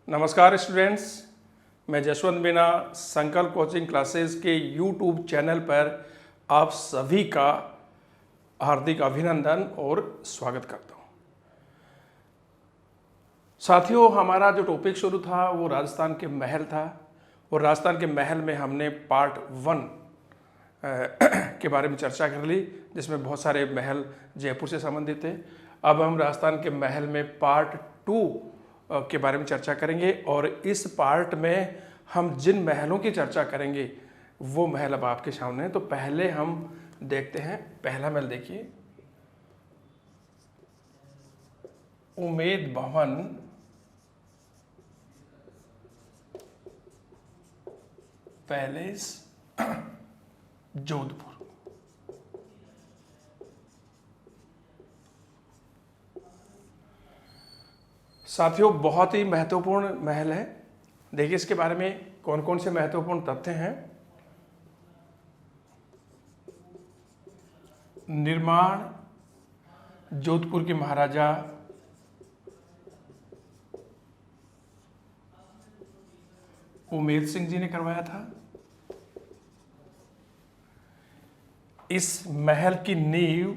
नमस्कार स्टूडेंट्स, मैं जसवंत मीना संकल्प कोचिंग क्लासेस के यूट्यूब चैनल पर आप सभी का हार्दिक अभिनंदन और स्वागत करता हूं। साथियों, हमारा जो टॉपिक शुरू था वो राजस्थान के महल था और राजस्थान के महल में हमने पार्ट 1 के बारे में चर्चा कर ली, जिसमें बहुत सारे महल जयपुर से संबंधित थे। अब हम राजस्थान के महल में पार्ट 2 के बारे में चर्चा करेंगे और इस पार्ट में हम जिन महलों की चर्चा करेंगे वो महल अब आपके सामने हैं। तो पहले हम देखते हैं पहला महल। देखिए, उमेद भवन पैलेस जोधपुर। साथियों, बहुत ही महत्वपूर्ण महल है। देखिए इसके बारे में कौन कौन से महत्वपूर्ण तथ्य हैं। निर्माण जोधपुर के महाराजा उमेद सिंह जी ने करवाया था। इस महल की नींव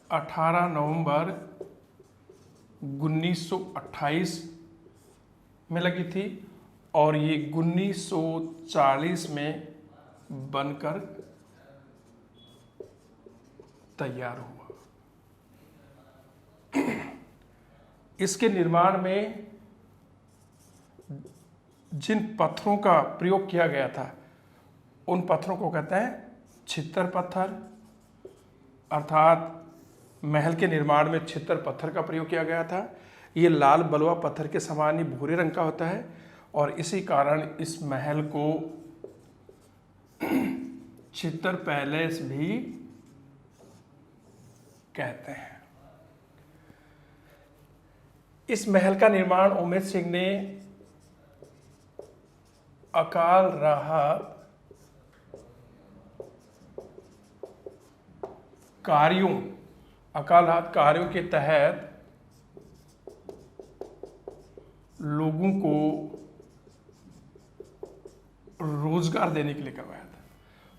18 नवंबर 1928 में लगी थी और ये 1940 में बनकर तैयार हुआ। इसके निर्माण में जिन पत्थरों का प्रयोग किया गया था उन पत्थरों को कहते हैं छित्तर पत्थर, अर्थात महल के निर्माण में छित्तर पत्थर का प्रयोग किया गया था। ये लाल बलुआ पत्थर के समान ही भूरे रंग का होता है और इसी कारण इस महल को छित्तर पैलेस भी कहते हैं। इस महल का निर्माण उमेद सिंह ने अकाल राहत कार्यों के तहत लोगों को रोजगार देने के लिए करवाया था।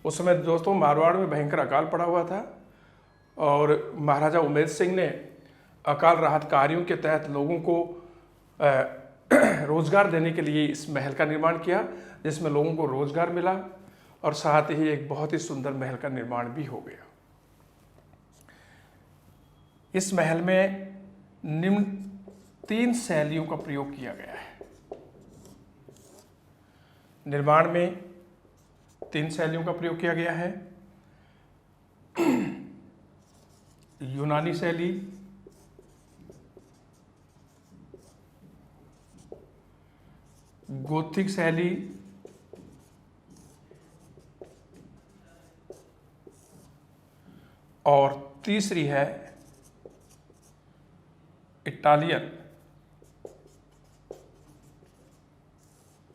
उस समय दोस्तों मारवाड़ में भयंकर अकाल पड़ा हुआ था और महाराजा उमेद सिंह ने अकाल राहत कार्यों के तहत लोगों को रोजगार देने के लिए इस महल का निर्माण किया, जिसमें लोगों को रोजगार मिला और साथ ही एक बहुत ही सुंदर महल का निर्माण भी हो गया। इस महल में निम्न 3 शैलियों का प्रयोग किया गया है। निर्माण में 3 शैलियों का प्रयोग किया गया है। यूनानी शैली, गोथिक शैली और तीसरी है इटालियन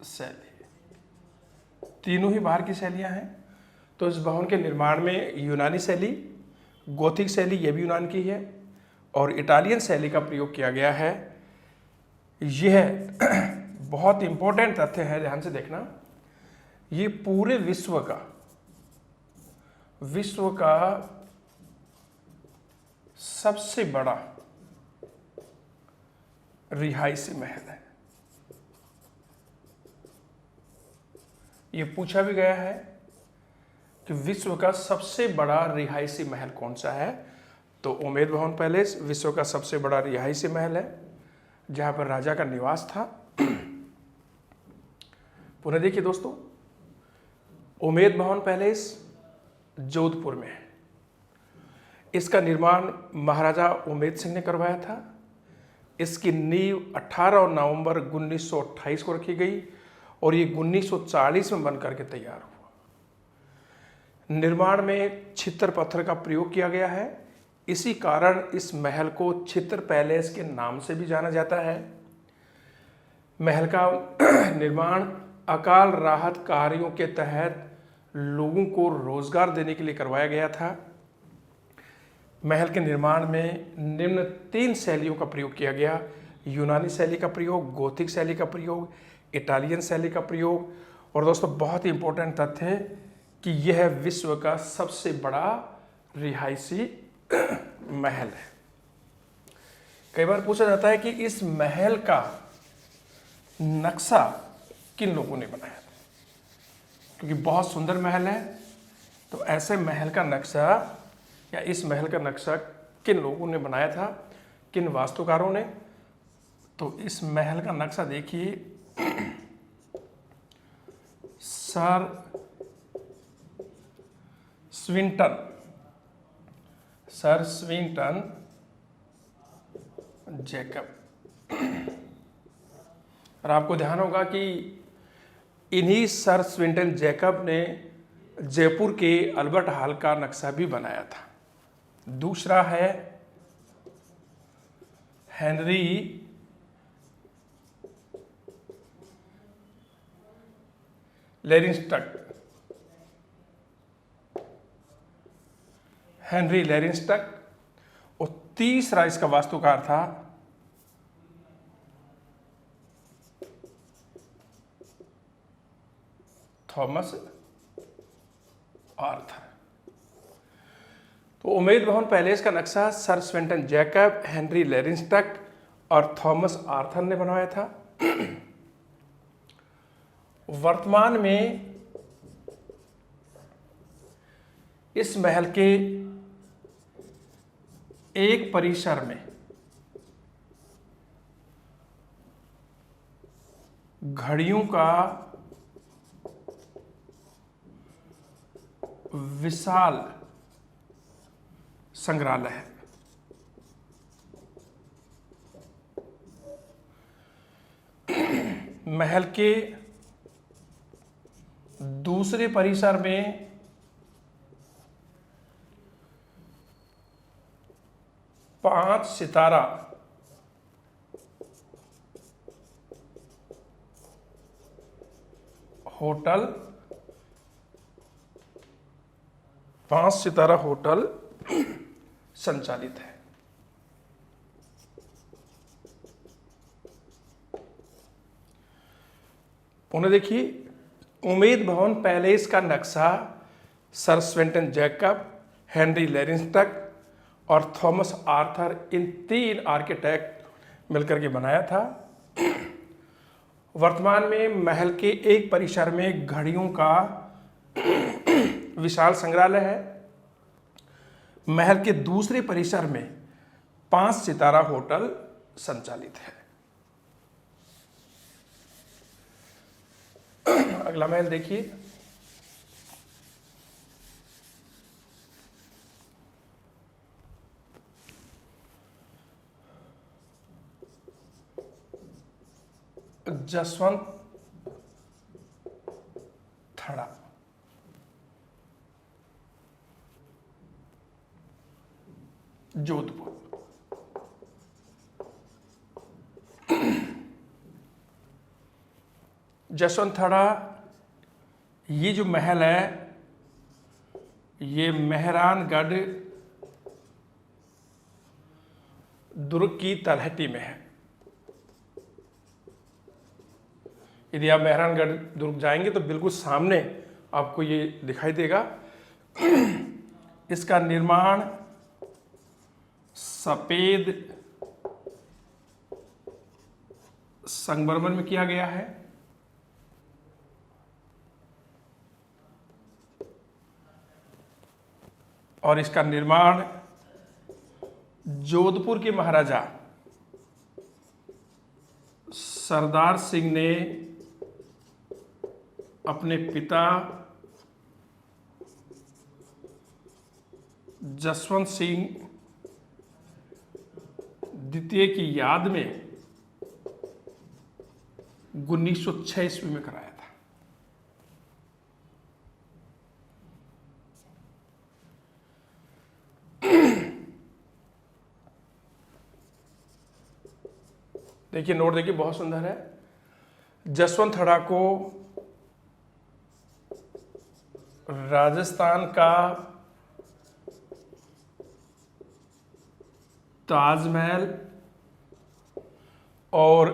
शैली। तीनों ही बाहर की शैलियां हैं। तो इस भवन के निर्माण में यूनानी शैली, गोथिक शैली ये भी यूनान की है और इटालियन शैली का प्रयोग किया गया है। यह बहुत इंपॉर्टेंट तथ्य है, ध्यान से देखना। ये पूरे विश्व का सबसे बड़ा रिहायशी महल है। ये पूछा भी गया है कि विश्व का सबसे बड़ा रिहायशी महल कौन सा है, तो उमेद भवन पैलेस विश्व का सबसे बड़ा रिहायशी महल है, जहां पर राजा का निवास था। पुनः देखिए दोस्तों, उमेद भवन पैलेस जोधपुर में है। इसका निर्माण महाराजा उमेद सिंह ने करवाया था। इसकी नींव 18 नवंबर 1928 को रखी गई और ये 1940 में बनकर के तैयार हुआ। निर्माण में छित्तर पत्थर का प्रयोग किया गया है। इसी कारण इस महल को छित्तर पैलेस के नाम से भी जाना जाता है। महल का निर्माण अकाल राहत कार्यों के तहत लोगों को रोजगार देने के लिए करवाया गया था। महल के निर्माण में निम्न 3 शैलियों का प्रयोग किया गया। यूनानी शैली का प्रयोग, गोथिक शैली का प्रयोग, इटालियन शैली का प्रयोग। और दोस्तों बहुत ही इंपॉर्टेंट तथ्य है कि यह विश्व का सबसे बड़ा रिहायशी महल है। कई बार पूछा जाता है कि इस महल का नक्शा किन लोगों ने बनाया था, क्योंकि बहुत सुंदर महल है। तो ऐसे महल का नक्शा या इस महल का नक्शा किन लोगों ने बनाया था, किन वास्तुकारों ने? तो इस महल का नक्शा देखिए, सर स्विंटन जैकब। और आपको ध्यान होगा कि इन्हीं सर स्विंटन जैकब ने जयपुर के अल्बर्ट हॉल का नक्शा भी बनाया था। दूसरा है हेनरी लेरिंस्टक। और तीसरा इसका वास्तुकार था थॉमस आर्थर। तो उम्मेद भवन पैलेस का नक्शा सर स्विंटन जैकब, हेनरी लेरिंस्टक और थॉमस आर्थर ने बनवाया था। वर्तमान में इस महल के एक परिसर में घड़ियों का विशाल संग्रहालय है। महल के दूसरे परिसर में पांच सितारा होटल संचालित है। उन्हें देखिए, उम्मेद भवन पैलेस का नक्शा सर स्विंटन जैकब, हेनरी लेरिंस्टक और थॉमस आर्थर, इन 3 आर्किटेक्ट मिलकर के बनाया था। वर्तमान में महल के एक परिसर में घड़ियों का विशाल संग्रहालय है। महल के दूसरे परिसर में 5 सितारा होटल संचालित है। अगला महल देखिए, जसवंत थड़ा। जोधपुर। जसवंतथड़ा, ये जो महल है ये मेहरानगढ़ दुर्ग की तलहटी में है। यदि आप मेहरानगढ़ दुर्ग जाएंगे तो बिल्कुल सामने आपको ये दिखाई देगा। इसका निर्माण सफेद संगमरमर में किया गया है। और इसका निर्माण जोधपुर के महाराजा सरदार सिंह ने अपने पिता जसवंत सिंह द्वितीय की याद में 1906 ईस्वी में कराया था। देखिए, नोट देखिए, बहुत सुंदर है। जसवंतथड़ा को राजस्थान का ताजमहल और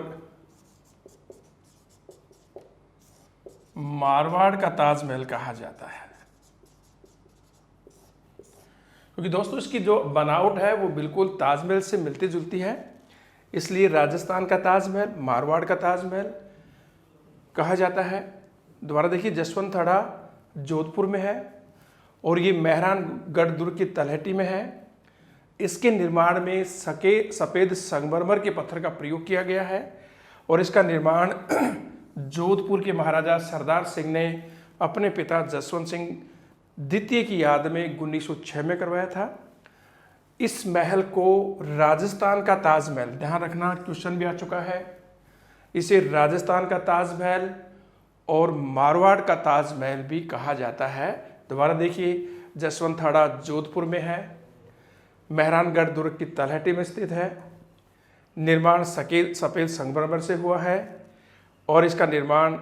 मारवाड़ का ताजमहल कहा जाता है, क्योंकि दोस्तों इसकी जो बनावट है वो बिल्कुल ताजमहल से मिलती जुलती है, इसलिए राजस्थान का ताजमहल, मारवाड़ का ताजमहल कहा जाता है। दोबारा देखिए, जसवंतथड़ा जोधपुर में है और ये मेहरानगढ़ दुर्ग की तलहटी में है। इसके निर्माण में सफ़ेद संगमरमर के पत्थर का प्रयोग किया गया है और इसका निर्माण जोधपुर के महाराजा सरदार सिंह ने अपने पिता जसवंत सिंह द्वितीय की याद में 1906 में करवाया था। इस महल को राजस्थान का ताजमहल, ध्यान रखना क्वेश्चन भी आ चुका है, इसे राजस्थान का ताजमहल और मारवाड़ का ताजमहल भी कहा जाता है। दोबारा देखिए, जसवंतथड़ा जोधपुर में है, मेहरानगढ़ दुर्ग की तलहटी में स्थित है, निर्माण सफ़ेद संगमरमर से हुआ है और इसका निर्माण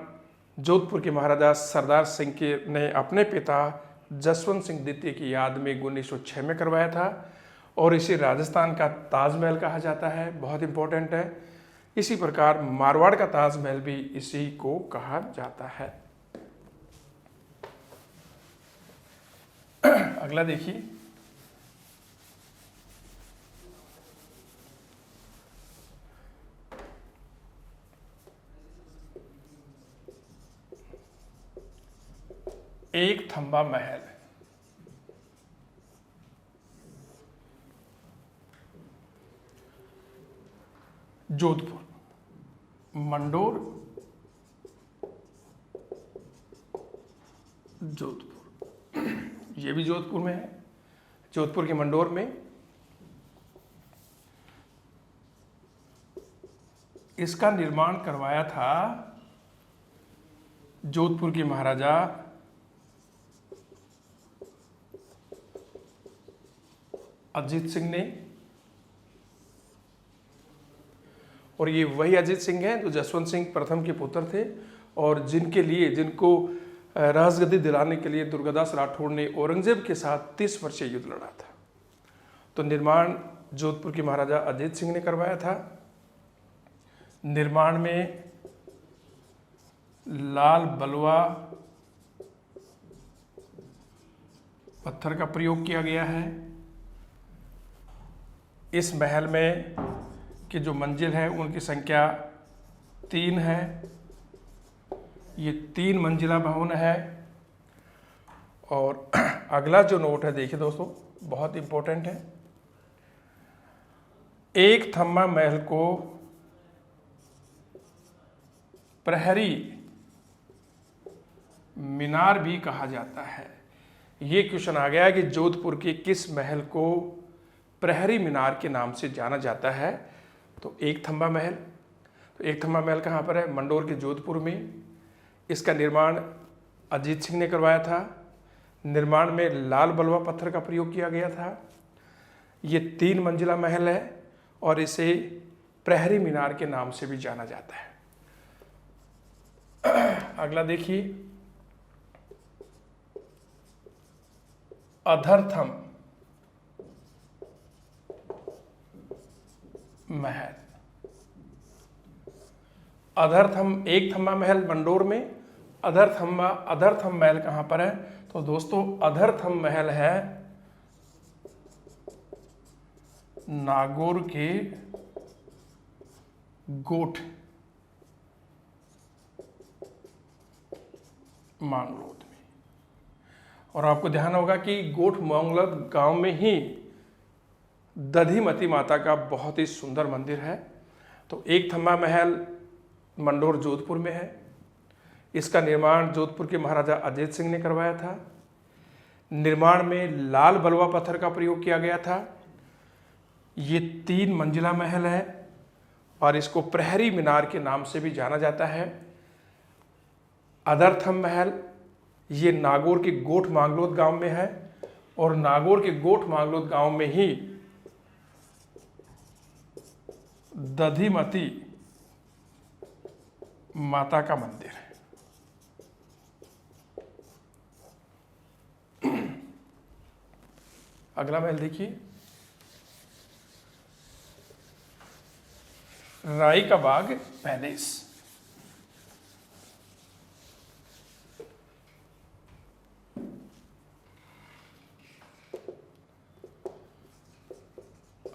जोधपुर के महाराजा सरदार सिंह के ने अपने पिता जसवंत सिंह द्वितीय की याद में 1906 में करवाया था और इसे राजस्थान का ताजमहल कहा जाता है, बहुत इंपॉर्टेंट है। इसी प्रकार मारवाड़ का ताजमहल भी इसी को कहा जाता है। अगला देखिए, एक थंबा महल। जोधपुर, मंडोर, जोधपुर, ये भी जोधपुर में है, जोधपुर के मंडोर में। इसका निर्माण करवाया था जोधपुर के महाराजा अजीत सिंह ने, और ये वही अजीत सिंह हैं जो जसवंत सिंह प्रथम के पुत्र थे और जिनको राजगद्दी दिलाने के लिए दुर्गादास राठौड़ ने औरंगजेब के साथ 30 वर्षीय युद्ध लड़ा था। तो निर्माण जोधपुर के महाराजा अजीत सिंह ने करवाया था। निर्माण में लाल बलुआ पत्थर का प्रयोग किया गया है। इस महल में की जो मंजिल है उनकी संख्या 3 है। ये 3 मंजिला भवन है। और अगला जो नोट है देखिए दोस्तों, बहुत इंपॉर्टेंट है। एक थंबा महल को प्रहरी मीनार भी कहा जाता है। ये क्वेश्चन आ गया कि जोधपुर के किस महल को प्रहरी मीनार के नाम से जाना जाता है। तो एक थंबा महल, तो एक थंबा महल कहाँ पर है? मंडोर के जोधपुर में। इसका निर्माण अजीत सिंह ने करवाया था। निर्माण में लाल बलुआ पत्थर का प्रयोग किया गया था। ये 3 मंजिला महल है और इसे प्रहरी मीनार के नाम से भी जाना जाता है। अगला देखिए, अधरथम महल। अधरथम एक थंबा महल मंडोर में, अधरथम महल कहाँ पर है? तो दोस्तों अधरथम महल है नागौर के गोठ मांगलोद में। और आपको ध्यान होगा कि गोठ मांगलोद गांव में ही दधिमती माता का बहुत ही सुंदर मंदिर है। तो एक थंबा महल मंडोर जोधपुर में है। इसका निर्माण जोधपुर के महाराजा अजीत सिंह ने करवाया था। निर्माण में लाल बलुआ पत्थर का प्रयोग किया गया था। ये 3 मंजिला महल है और इसको प्रहरी मीनार के नाम से भी जाना जाता है। अधरथम महल ये नागौर के गोठ मांगलोद गांव में है और नागौर के गोठ मांगलोद गांव में ही दधिमती माता का मंदिर है। अगला महल देखिए, राई का बाग पैलेस।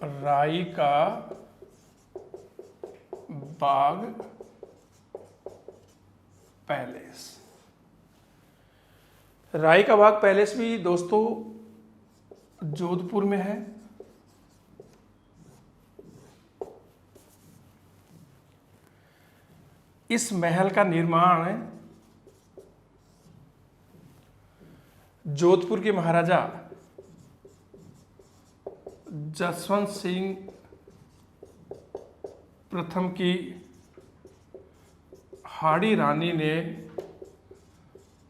राई का बाग पैलेस। राई का बाग पैलेस भी दोस्तों जोधपुर में है। इस महल का निर्माण जोधपुर के महाराजा जसवंत सिंह प्रथम की हाड़ी रानी ने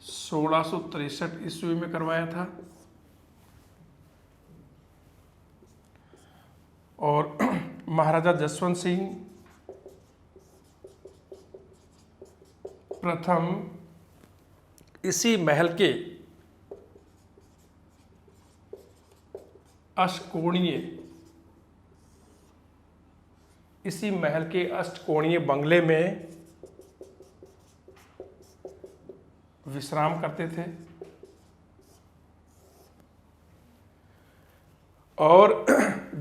1663 ईस्वी में करवाया था और महाराजा जसवंत सिंह प्रथम इसी महल के अष्टकोणीय बंगले में विश्राम करते थे और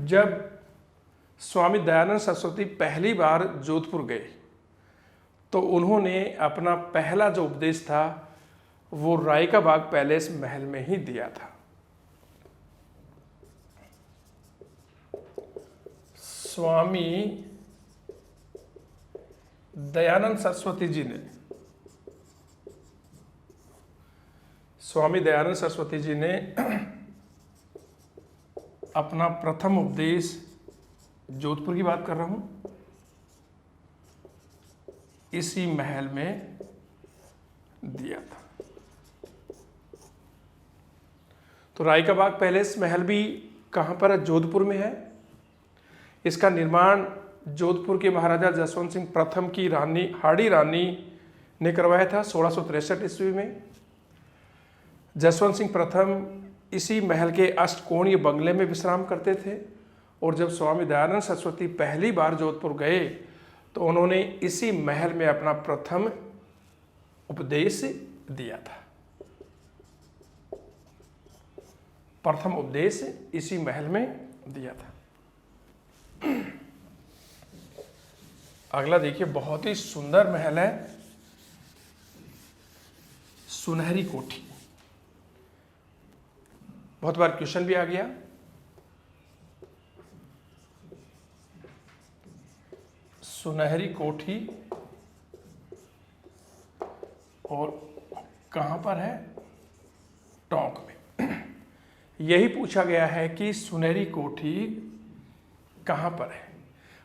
जब स्वामी दयानंद सरस्वती पहली बार जोधपुर गए तो उन्होंने अपना पहला जो उपदेश था वो राई का बाग पैलेस महल में ही दिया था। स्वामी दयानंद सरस्वती जी ने अपना प्रथम उपदेश, जोधपुर की बात कर रहा हूं, इसी महल में दिया था। तो राई का बाग पैलेस महल भी कहां पर है? जोधपुर में है। इसका निर्माण जोधपुर के महाराजा जसवंत सिंह प्रथम की रानी हाड़ी रानी ने करवाया था 1663 ईस्वी में। जसवंत सिंह प्रथम इसी महल के अष्टकोणीय बंगले में विश्राम करते थे और जब स्वामी दयानंद सरस्वती पहली बार जोधपुर गए तो उन्होंने इसी महल में अपना प्रथम उपदेश दिया था। प्रथम उपदेश इसी महल में दिया था। अगला देखिए, बहुत ही सुंदर महल है, सुनहरी कोठी। बहुत बार क्वेश्चन भी आ गया। सुनहरी कोठी और कहां पर है? टोंक में। यही पूछा गया है कि सुनहरी कोठी कहां पर है।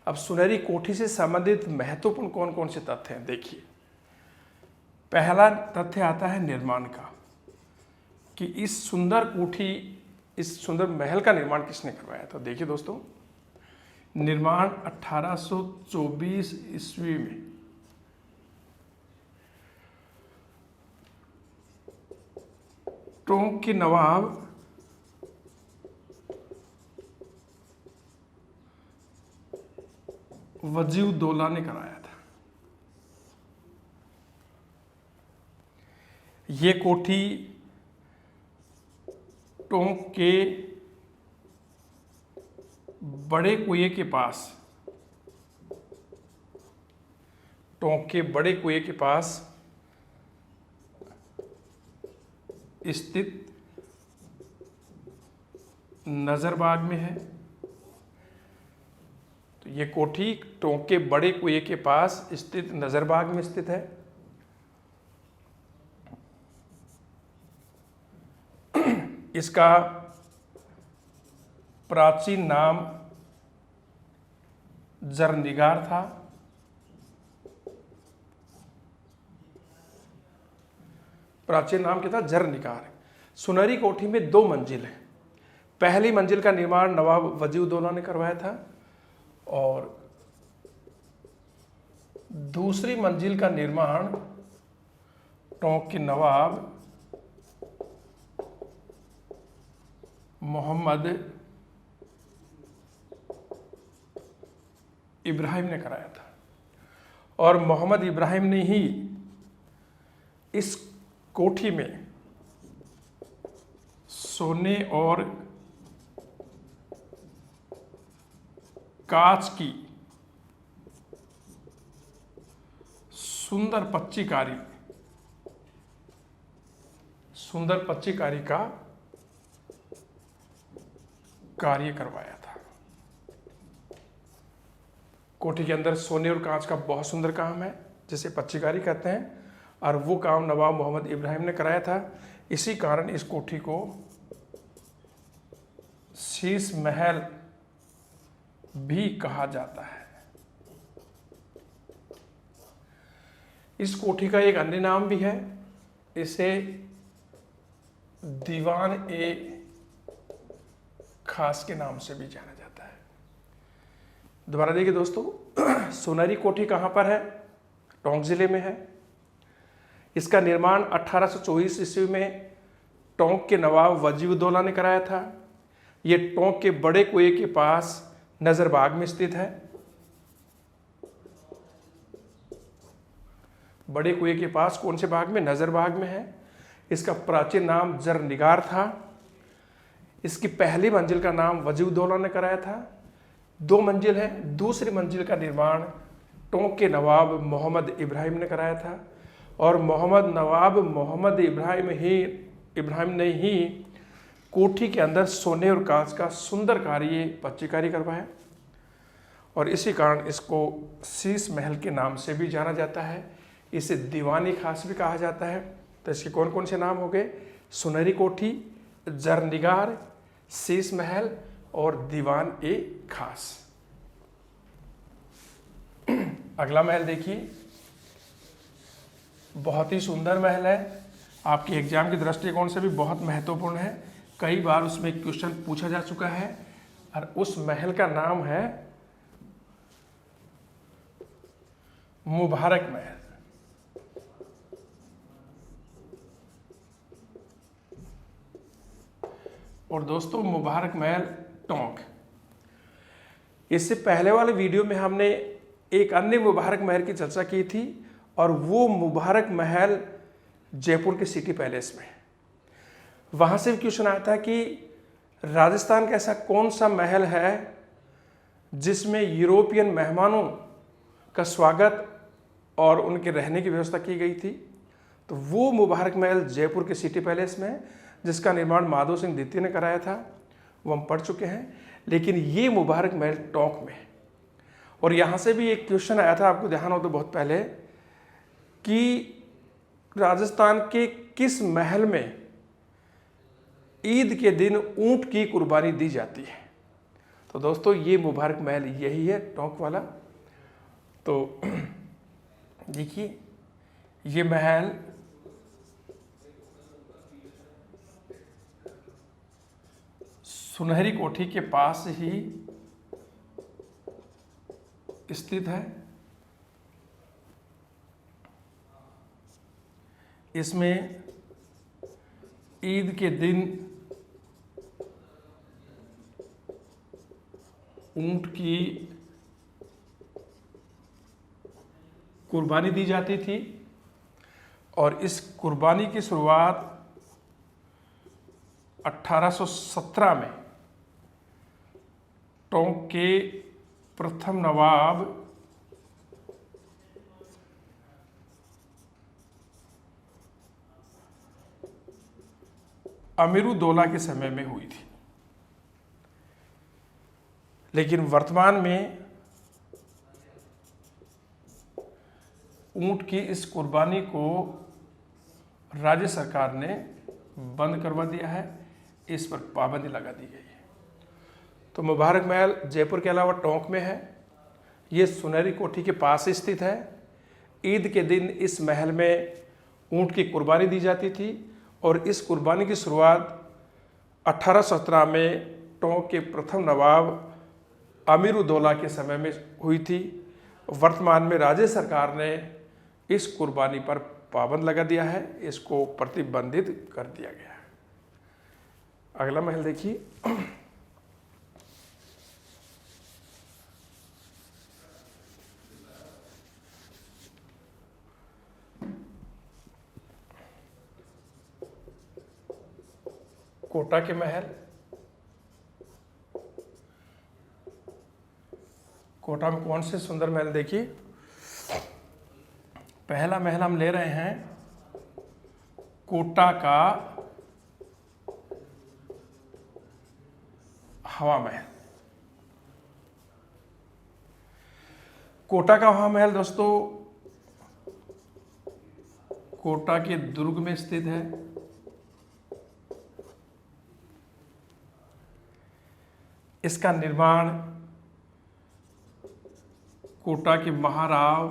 अब सुनहरी कोठी से संबंधित महत्वपूर्ण कौन कौन से तथ्य हैं देखिए। पहला तथ्य आता है निर्माण का, कि इस सुंदर महल का निर्माण किसने करवाया था। देखिए दोस्तों, निर्माण 1824 ईस्वी में टोंक के नवाब वजीउद्दौला ने कराया था। ये कोठी टोंक के बड़े कुएं के पास, स्थित नजरबाग में है। तो ये कोठी टोंक के बड़े कुएं के पास स्थित नजरबाग में स्थित है। इसका प्राचीन नाम जरनिगार था। प्राचीन नाम क्या था? जरनिगार। सुनहरी कोठी में 2 मंजिल है। पहली मंजिल का निर्माण नवाब वजीउद्दौला ने करवाया था और दूसरी मंजिल का निर्माण टोंक के नवाब मोहम्मद इब्राहिम ने कराया था। और मोहम्मद इब्राहिम ने ही इस कोठी में सोने और कांच की सुंदर पच्चीकारी का कार्य करवाया था। कोठी के अंदर सोने और कांच का बहुत सुंदर काम है जिसे पच्चीकारी कहते हैं, और वो काम नवाब मोहम्मद इब्राहिम ने कराया था। इसी कारण इस कोठी को शीश महल भी कहा जाता है। इस कोठी का एक अन्य नाम भी है, इसे दीवान ए खास के नाम से भी जाना जाता है। दोबारा देखिए दोस्तों, सोनेरी कोठी कहाँ पर है? टोंक जिले में है। इसका निर्माण 1824 ईस्वी में टोंक के नवाब वजीउद्दौला ने कराया था। ये टोंक के बड़े कुएं के पास नजरबाग में स्थित है। बड़े कुएं के पास कौन से बाग में? नजरबाग में है। इसका प्राचीन नाम जरनिगार था। इसकी पहली मंजिल का नाम वजीउद्दौला ने कराया था। 2 मंजिल है। दूसरी मंजिल का निर्माण टोंक के नवाब मोहम्मद इब्राहिम ने कराया था, और नवाब मोहम्मद इब्राहिम ने ही कोठी के अंदर सोने और कांच का सुंदर कार्य पच्चीकारी करवाया, और इसी कारण इसको शीश महल के नाम से भी जाना जाता है। इसे दीवानी खास भी कहा जाता है। तो इसके कौन कौन से नाम हो गए? सुनहरी कोठी, जरनिगार, शीश महल और दीवान ए खास। अगला महल देखिए, बहुत ही सुंदर महल है। आपके एग्जाम के दृष्टिकोण से भी बहुत महत्वपूर्ण है। कई बार उसमें क्वेश्चन पूछा जा चुका है, और उस महल का नाम है मुबारक महल। और दोस्तों, मुबारक महल टोंक। इससे पहले वाले वीडियो में हमने एक अन्य मुबारक महल की चर्चा की थी, और वो मुबारक महल जयपुर के सिटी पैलेस में। वहाँ से भी क्वेश्चन आया था कि राजस्थान का ऐसा कौन सा महल है जिसमें यूरोपियन मेहमानों का स्वागत और उनके रहने की व्यवस्था की गई थी। तो वो मुबारक महल जयपुर के सिटी पैलेस में है, जिसका निर्माण माधो सिंह द्वितीय ने कराया था, वो हम पढ़ चुके हैं। लेकिन ये मुबारक महल टोंक में है। और यहाँ से भी एक क्वेश्चन आया था, आपको ध्यान हो तो बहुत पहले, कि राजस्थान के किस महल में ईद के दिन ऊंट की कुर्बानी दी जाती है? तो दोस्तों, ये मुबारक महल यही है, टोंक वाला। तो देखिए, ये महल सुनहरी कोठी के पास ही स्थित है। इसमें ईद के दिन ऊंट की कुर्बानी दी जाती थी, और इस कुर्बानी की शुरुआत 1817 में टोंक के प्रथम नवाब अमीरुद्दौला के समय में हुई थी। लेकिन वर्तमान में ऊंट की इस कुर्बानी को राज्य सरकार ने बंद करवा दिया है, इस पर पाबंदी लगा दी गई है। तो मुबारक महल जयपुर के अलावा टोंक में है। ये सुनहरी कोठी के पास स्थित है। ईद के दिन इस महल में ऊंट की कुर्बानी दी जाती थी, और इस कुर्बानी की शुरुआत 1817 में टोंक के प्रथम नवाब अमीरुद्दौला के समय में हुई थी। वर्तमान में राज्य सरकार ने इस कुर्बानी पर पाबंद लगा दिया है, इसको प्रतिबंधित कर दिया गया है। अगला महल देखिए, कोटा के महल। कोटा में कौन से सुंदर महल, देखिए पहला महल हम ले रहे हैं कोटा का हवा महल। कोटा का हवा महल दोस्तों कोटा के दुर्ग में स्थित है। इसका निर्माण कोटा के महाराव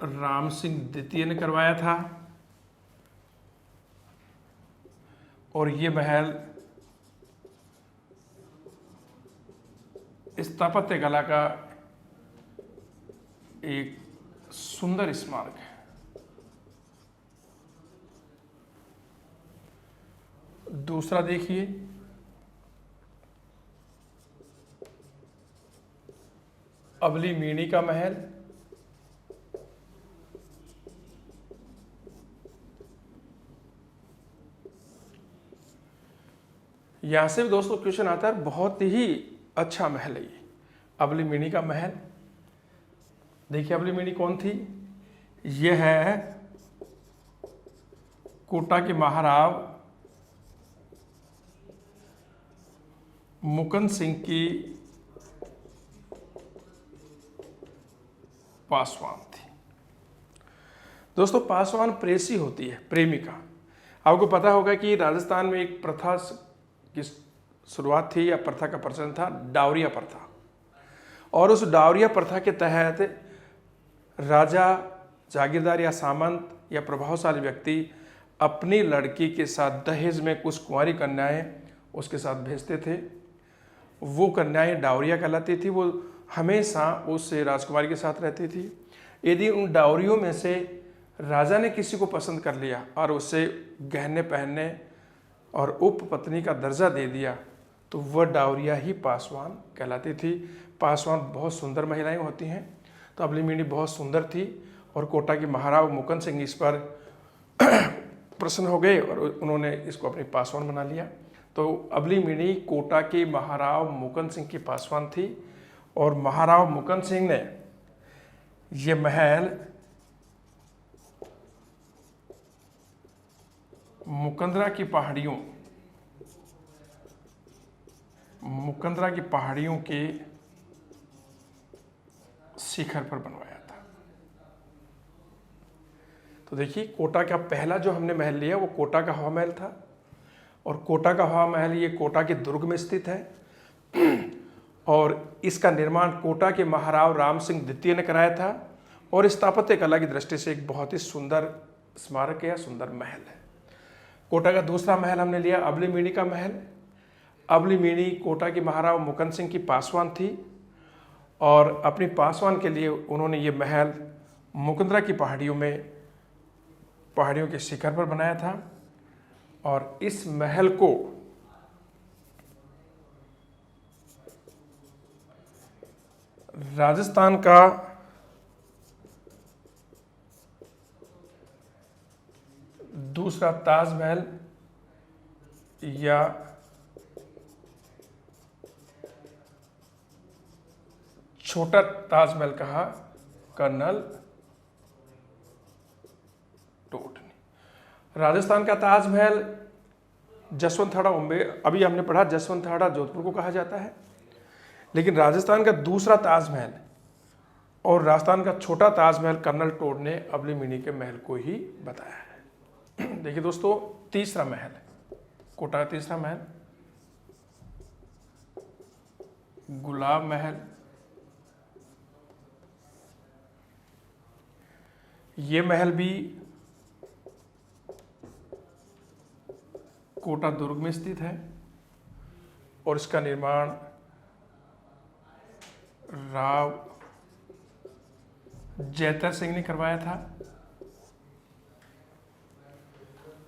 राम सिंह द्वितीय ने करवाया था और ये महल स्थापत्य कला का एक सुंदर स्मारक है। दूसरा देखिए अबली मीणी का महल। यहां से भी दोस्तों क्वेश्चन आता है, बहुत ही अच्छा महल है ये अबली मीणी का महल। देखिए अबली मीणी कौन थी, यह है कोटा के महाराव मुकुंद सिंह की पासवान थी। दोस्तों पासवान प्रेसी होती है, प्रेमिका। आपको पता होगा कि राजस्थान में एक प्रथा की शुरुआत थी या प्रथा का प्रचलन था, डावरिया प्रथा। और उस डावरिया प्रथा के तहत राजा, जागीरदार या सामंत या प्रभावशाली व्यक्ति अपनी लड़की के साथ दहेज में कुछ कुंवारी कन्याएं उसके साथ भेजते थे। वो कन्याएं डावरिया कहलाती थी। वो हमेशा उस राजकुमारी के साथ रहती थी। यदि उन डावरियों में से राजा ने किसी को पसंद कर लिया और उसे गहने पहनने और उपपत्नी का दर्जा दे दिया तो वह डावरिया ही पासवान कहलाती थी। पासवान बहुत सुंदर महिलाएं होती हैं, तो अबली मीणी बहुत सुंदर थी और कोटा के महाराव मुकुंद सिंह इस पर प्रसन्न हो गए और उन्होंने इसको अपनी पासवान बना लिया। तो अबली मीणी कोटा के महाराव मुकुंद सिंह की पासवान थी और महाराव मुकुंद सिंह ने ये महल मुकंदरा की पहाड़ियों के शिखर पर बनवाया था। तो देखिए कोटा का पहला जो हमने महल लिया वो कोटा का हवा महल था और कोटा का हवा महल ये कोटा के दुर्ग में स्थित है और इसका निर्माण कोटा के महाराव राम सिंह द्वितीय ने कराया था और स्थापत्य कला की दृष्टि से एक बहुत ही सुंदर स्मारक या सुंदर महल है। कोटा का दूसरा महल हमने लिया अबली मीणी का महल। अबली मीणी कोटा के महाराव मुकुंद सिंह की पासवान थी और अपनी पासवान के लिए उन्होंने ये महल मुकुंदरा की पहाड़ियों के शिखर पर बनाया था और इस महल को राजस्थान का दूसरा ताजमहल या छोटा ताजमहल कहा कर्नल टोट ने। राजस्थान का ताजमहल जसवंत थाड़ा अभी हमने पढ़ा जसवंत थाड़ा जोधपुर को कहा जाता है, लेकिन राजस्थान का दूसरा ताजमहल और राजस्थान का छोटा ताजमहल कर्नल टोट ने अबली मीणी के महल को ही बताया है। देखिए दोस्तों तीसरा महल, कोटा का तीसरा महल गुलाब महल। ये महल भी कोटा दुर्ग में स्थित है और इसका निर्माण राव जयतर सिंह ने करवाया था।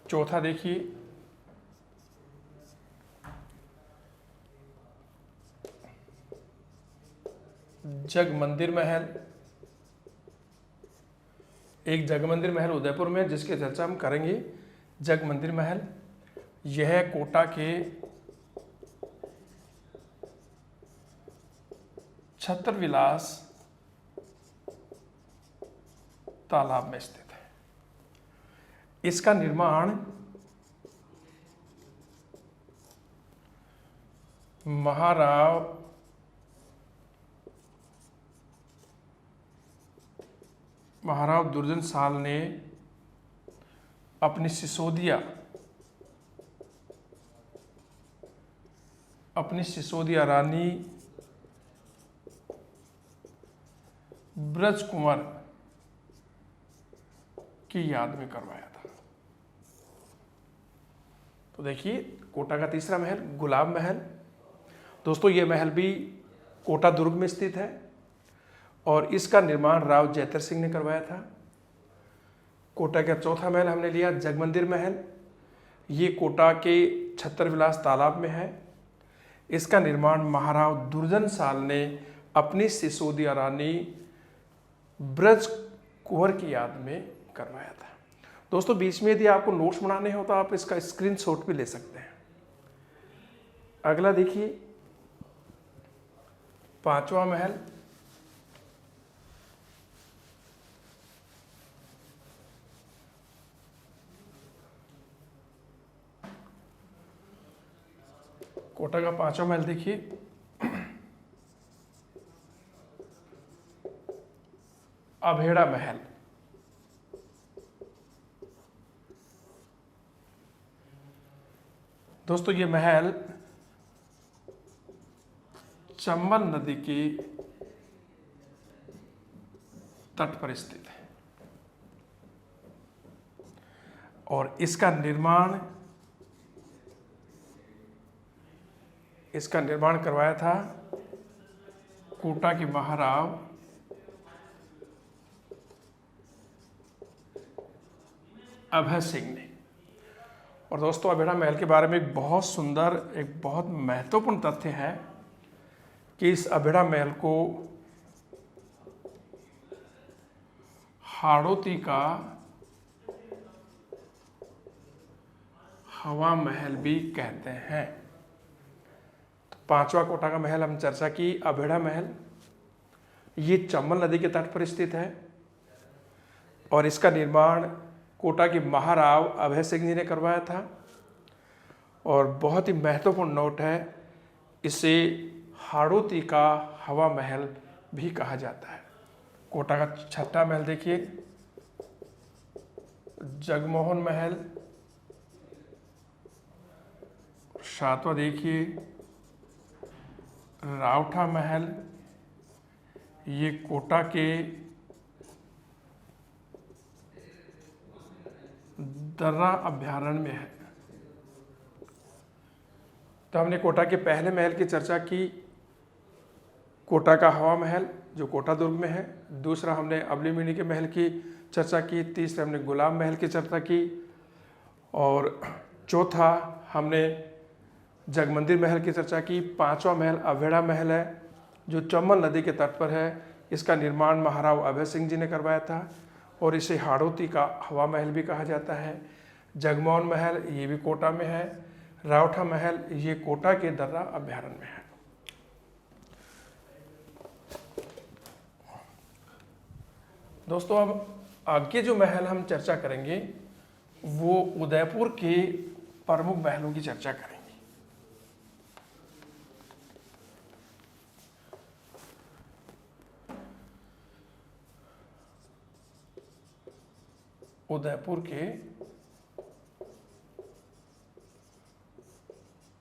चौथा देखिए जग मंदिर महल। एक जगमंदिर महल उदयपुर में जिसकी चर्चा हम करेंगे। जगमंदिर महल यह कोटा के छत्रविलास तालाब में स्थित है। इसका निर्माण महाराव दुर्जन साल ने अपनी सिसोदिया रानी ब्रज कुंवर की याद में करवाया था। तो देखिए कोटा का तीसरा महल गुलाब महल। दोस्तों ये महल भी कोटा दुर्ग में स्थित है और इसका निर्माण राव जयतर सिंह ने करवाया था। कोटा का चौथा महल हमने लिया जगमंदिर महल। ये कोटा के छत्रविलास तालाब में है। इसका निर्माण महाराव दुर्जन साल ने अपनी सिसोदिया रानी ब्रज कुंवर की याद में करवाया था। दोस्तों बीच में यदि आपको नोट्स बनाने हो तो आप इसका स्क्रीनशॉट भी ले सकते हैं। अगला देखिए पांचवा महल कोटा का पांचवा महल देखिए अभेड़ा महल। दोस्तों ये महल चंबल नदी के तट पर स्थित है और इसका निर्माण करवाया था कोटा के महाराव अभय सिंह ने। और दोस्तों अभेड़ा महल के बारे में एक बहुत सुंदर एक बहुत महत्वपूर्ण तथ्य है कि इस अभेड़ा महल को हाड़ौती का हवा महल भी कहते हैं। तो पांचवा कोटा का महल हम चर्चा की अभेड़ा महल। ये चंबल नदी के तट पर स्थित है और इसका निर्माण कोटा के महाराव अभय सिंह जी ने करवाया था। और बहुत ही महत्वपूर्ण नोट है, इसे हाड़ौती का हवा महल भी कहा जाता है। कोटा का छठा महल देखिए जगमोहन महल। सातवां देखिए रावठा महल। ये कोटा के दर्रा अभयारण्य में है। तो हमने कोटा के पहले महल की चर्चा की, कोटा का हवा महल जो कोटा दुर्ग में है। दूसरा हमने अबलीमिनी के महल की चर्चा की। तीसरा हमने गुलाब महल की चर्चा की और चौथा हमने जगमंदिर महल की चर्चा की। पांचवा महल अभेड़ा महल है जो चंबल नदी के तट पर है। इसका निर्माण महाराव अभय सिंह जी ने करवाया था और इसे हाड़ौती का हवा महल भी कहा जाता है। जगमोहन महल ये भी कोटा में है। रावठा महल ये कोटा के दर्रा अभयारण्य में है। दोस्तों अब आगे जो महल हम चर्चा करेंगे वो उदयपुर के प्रमुख महलों की चर्चा करेंगे। उदयपुर के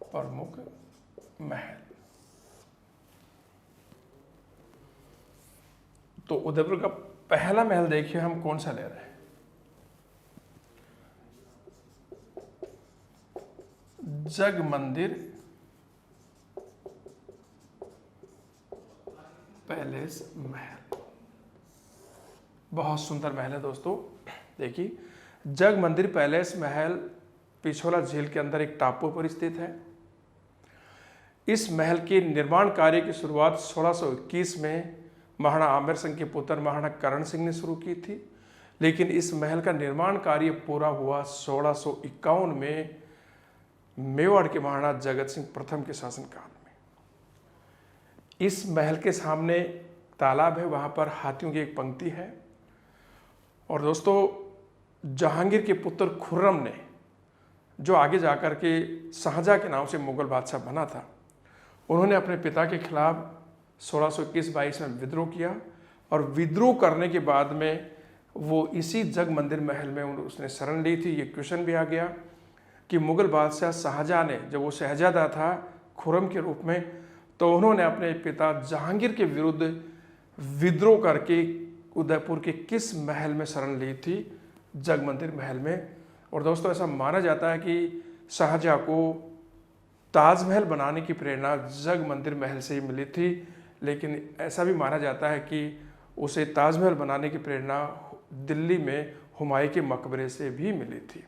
प्रमुख महल। तो उदयपुर का पहला महल देखिए हम कौन सा ले रहे हैं। जगमंदिर पैलेस महल। बहुत सुंदर महल है दोस्तों। देखिए जगमंदिर पैलेस महल पिछोला झील के अंदर एक टापू पर स्थित है। इस महल के निर्माण कार्य की शुरुआत 1621 में महाराणा आमेर सिंह के पुत्र महाराणा करण सिंह ने शुरू की थी, लेकिन इस महल का निर्माण कार्य पूरा हुआ 1651 में मेवाड़ के महाराणा जगत सिंह प्रथम के शासनकाल में। इस महल के सामने तालाब है, वहाँ पर हाथियों की एक पंक्ति है। और दोस्तों, जहांगीर के पुत्र खुर्रम ने, जो आगे जाकर के शाहजहाँ के नाम से मुगल बादशाह बना था, उन्होंने अपने पिता के खिलाफ 1621-22 में विद्रोह किया। और विद्रोह करने के बाद में वो इसी जग मंदिर महल में उसने शरण ली थी। ये क्वेश्चन भी आ गया कि मुगल बादशाह शाहजहाँ ने, जब वो शहजादा था खुर्रम के रूप में, तो उन्होंने अपने पिता जहांगीर के विरुद्ध विद्रोह करके उदयपुर के किस महल में शरण ली थी? जग मंदिर महल में। और दोस्तों, ऐसा माना जाता है कि शाहजहाँ को ताजमहल बनाने की प्रेरणा जग मंदिर महल से ही मिली थी, लेकिन ऐसा भी माना जाता है कि उसे ताजमहल बनाने की प्रेरणा दिल्ली में हुमायूं के मकबरे से भी मिली थी।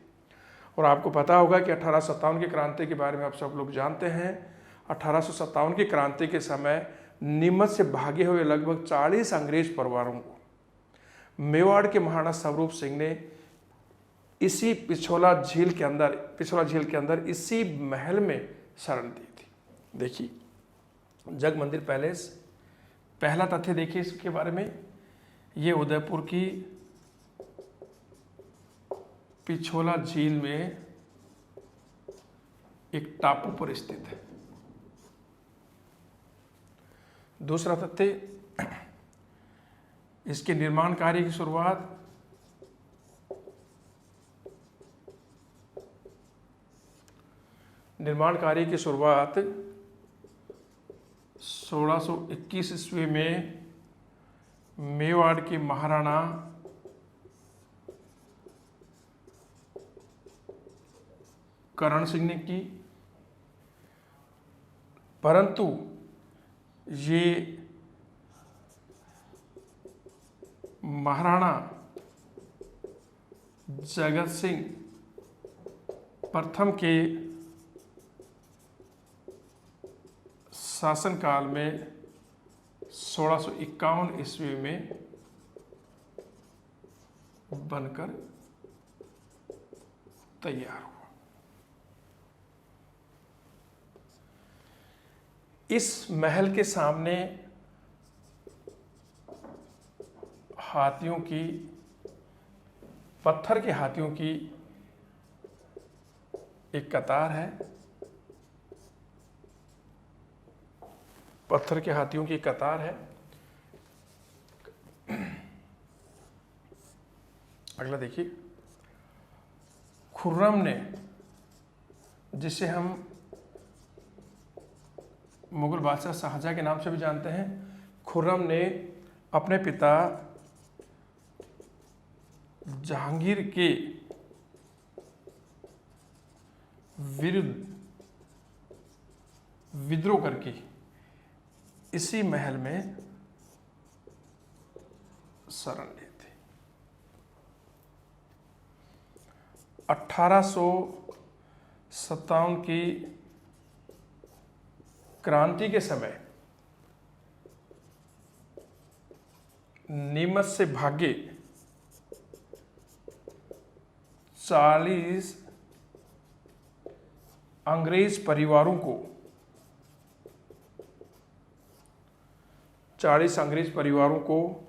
और आपको पता होगा कि 1857 की क्रांति के बारे में आप सब लोग जानते हैं। 1857 की क्रांति के समय नीमच से भागे हुए लगभग 40 अंग्रेज परिवारों को मेवाड़ के महाराणा स्वरूप सिंह ने इसी पिछोला झील के अंदर इसी महल में शरण दी थी। देखिए, जग मंदिर पैलेस, पहला तथ्य देखिए इसके बारे में, ये उदयपुर की पिछोला झील में एक टापू पर स्थित है। दूसरा तथ्य, इसके निर्माण कार्य की शुरुआत निर्माण कार्य की शुरुआत 1621 ईस्वी में मेवाड़ के महाराणा करण सिंह ने की, परंतु ये महाराणा जगत सिंह प्रथम के शासनकाल में 1651 ईस्वी में बनकर तैयार हुआ। इस महल के सामने हाथियों की, पत्थर के हाथियों की एक कतार है। पत्थर के हाथियों की कतार है। अगला देखिए, खुर्रम ने, जिसे हम मुगल बादशाह शाहजहाँ के नाम से भी जानते हैं, खुर्रम ने अपने पिता जहांगीर के विरुद्ध विद्रोह करके इसी महल में शरण ली थी। 1857 की क्रांति के समय नीमच से भागे 40 अंग्रेज परिवारों को, 40 अंग्रेज परिवारों को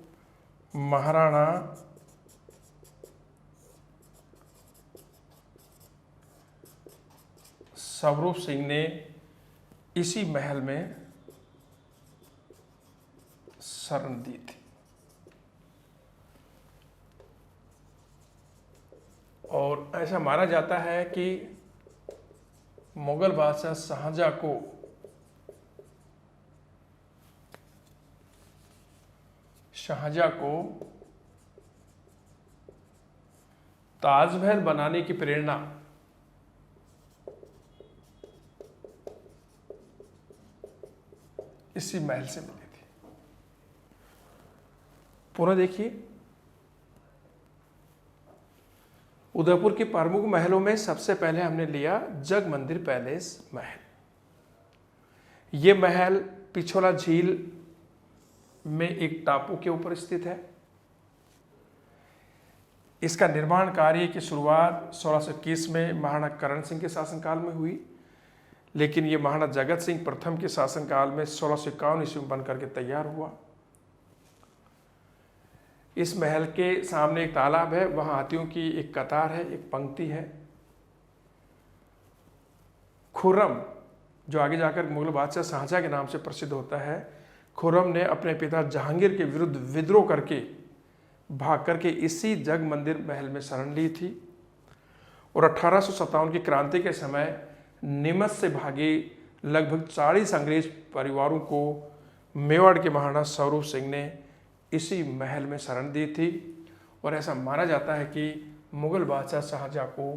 महाराणा स्वरूप सिंह ने इसी महल में शरण दी थी। और ऐसा माना जाता है कि मुगल बादशाह शाहजहाँ को ताजमहल बनाने की प्रेरणा इसी महल से मिली थी। पूरा देखिए, उदयपुर के प्रमुख महलों में सबसे पहले हमने लिया जग मंदिर पैलेस महल। ये महल पिछोला झील में एक टापू के ऊपर स्थित है। इसका निर्माण कार्य की शुरुआत 1621 में महाराणा करण सिंह के शासनकाल में हुई, लेकिन ये महाराणा जगत सिंह प्रथम के शासनकाल में 1651 ईस्वी में बनकर के तैयार हुआ। इस महल के सामने एक तालाब है, वहां हाथियों की एक कतार है, एक पंक्ति है। खुर्रम, जो आगे जाकर मुगल बादशाह शाहजहां के नाम से प्रसिद्ध होता है, खुर्रम ने अपने पिता जहांगीर के विरुद्ध विद्रोह करके भाग करके इसी जग मंदिर महल में शरण ली थी और 1857 की क्रांति के समय नीमच से भागे लगभग 40 अंग्रेज परिवारों को मेवाड़ के महाराणा स्वरूप सिंह ने इसी महल में शरण दी थी। और ऐसा माना जाता है कि मुगल बादशाह शाहजहां को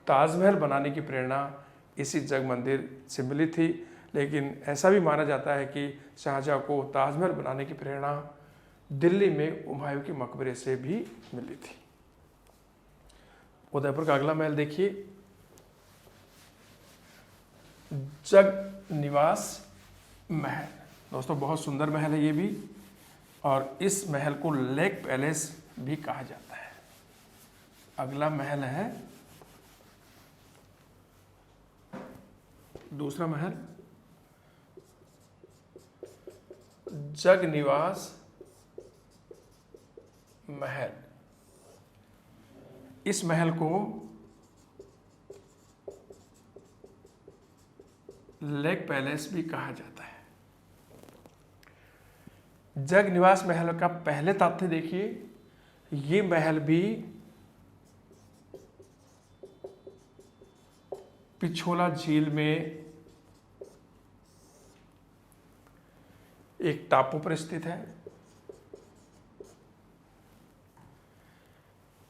ताजमहल बनाने की प्रेरणा इसी जग मंदिर से मिली थी, लेकिन ऐसा भी माना जाता है कि शाहजहां को ताजमहल बनाने की प्रेरणा दिल्ली में हुमायूं के मकबरे से भी मिली थी। उदयपुर का अगला महल देखिए, जग निवास महल। दोस्तों बहुत सुंदर महल है ये भी, और इस महल को लेक पैलेस भी कहा जाता है। अगला महल है दूसरा महल, जग निवास महल। इस महल को लेक पैलेस भी कहा जाता है। जग निवास महल का पहले तथ्य देखिए, ये महल भी पिछोला झील में एक टापू पर स्थित है।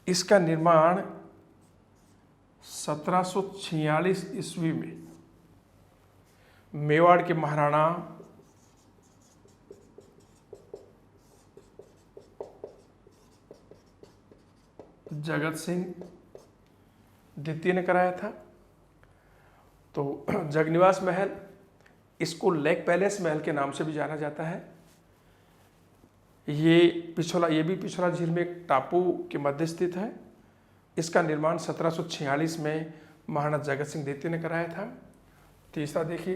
इसका निर्माण 1746 ईस्वी में मेवाड़ के महाराणा जगत सिंह द्वितीय ने कराया था। तो जगनिवास महल, इसको लेक पैलेस महल के नाम से भी जाना जाता है। ये भी पिछोला झील में एक टापू के मध्य स्थित है। इसका निर्माण 1746 में महाराणा जगत सिंह द्वितीय ने कराया था। तीसरा देखिए,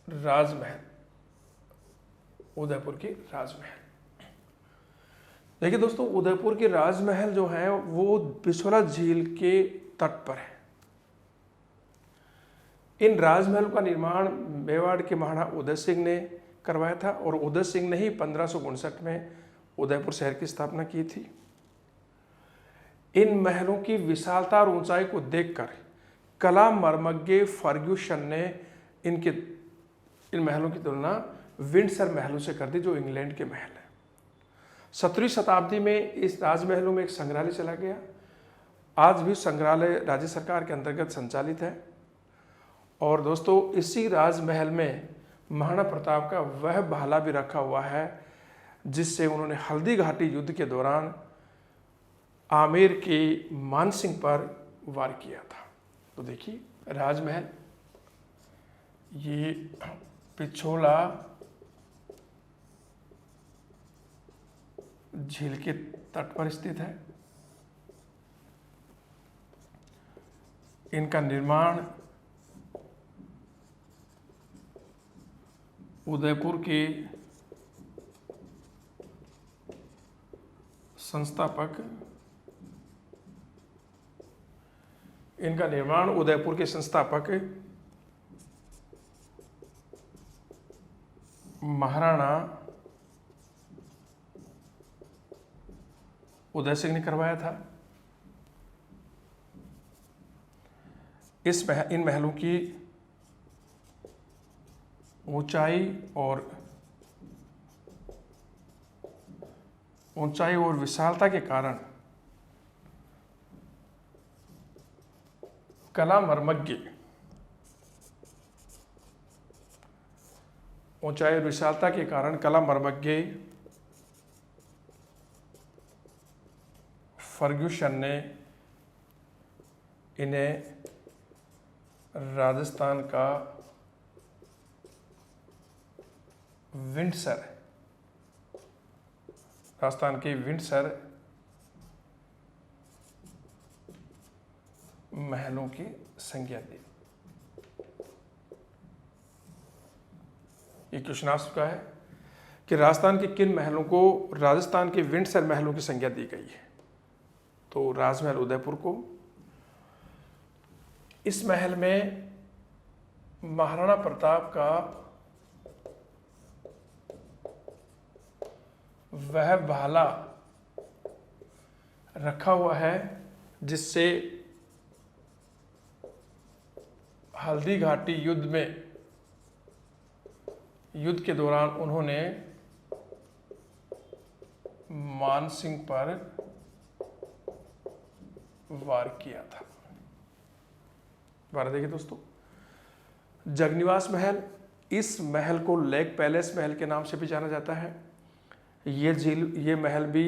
राजमहल, उदयपुर की राजमहल। देखिए दोस्तों, उदयपुर के राजमहल जो है वो पिछोला झील के तट पर है। इन राजमहल का निर्माण मेवाड़ के महाराणा उदय सिंह ने करवाया था और उदय सिंह ने ही 1559 में उदयपुर शहर की स्थापना की थी। इन महलों की विशालता और ऊंचाई को देखकर कला मर्मज्ञ फर्ग्यूसन ने इन महलों की तुलना विंडसर महलों से कर दी, जो इंग्लैंड के महल है। 17वीं शताब्दी में इस राजमहलों में एक संग्रहालय चला गया। आज भी संग्रहालय राज्य सरकार के अंतर्गत संचालित है। और दोस्तों, इसी राजमहल में महाराणा प्रताप का वह भाला भी रखा हुआ है जिससे उन्होंने हल्दी घाटी युद्ध के दौरान आमेर के मानसिंह पर वार किया था। तो देखिए, राजमहल ये पिछोला झील के तट पर स्थित है। इनका निर्माण उदयपुर के संस्थापक महाराणा उदय सिंह ने करवाया था। इन महलों की ऊंचाई और विशालता के कारण कला मर्मज्ञ फर्ग्यूसन ने इन्हें राजस्थान का विंडसर राजस्थान के विंडसर महलों की संज्ञा दी। ये क्वेश्चन आ चुका है कि राजस्थान के किन महलों को राजस्थान के विंडसर महलों की संज्ञा दी गई है। तो राजमहल उदयपुर को, इस महल में महाराणा प्रताप का वह भाला रखा हुआ है जिससे हल्दी घाटी युद्ध के दौरान उन्होंने मानसिंह पर वार किया था। दोबारा देखिए दोस्तों, जगनिवास महल, इस महल को लेक पैलेस महल के नाम से भी जाना जाता है। ये महल भी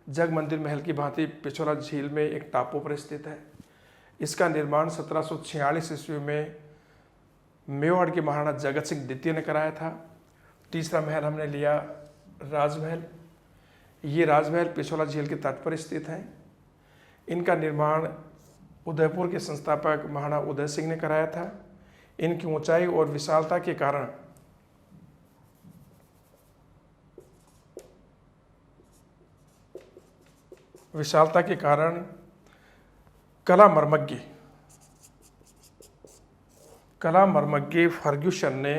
जग मंदिर महल की भांति पिछोला झील में एक टापू पर स्थित है। इसका निर्माण 1746 ईस्वी में मेवाड़ के महाराणा जगत सिंह द्वितीय ने कराया था। तीसरा महल हमने लिया राजमहल। ये राजमहल पिछोला झील के तट पर स्थित है। इनका निर्माण उदयपुर के संस्थापक महाराणा उदय सिंह ने कराया था। इनकी ऊंचाई और विशालता के कारण कला मर्मज्ञ फर्ग्यूसन ने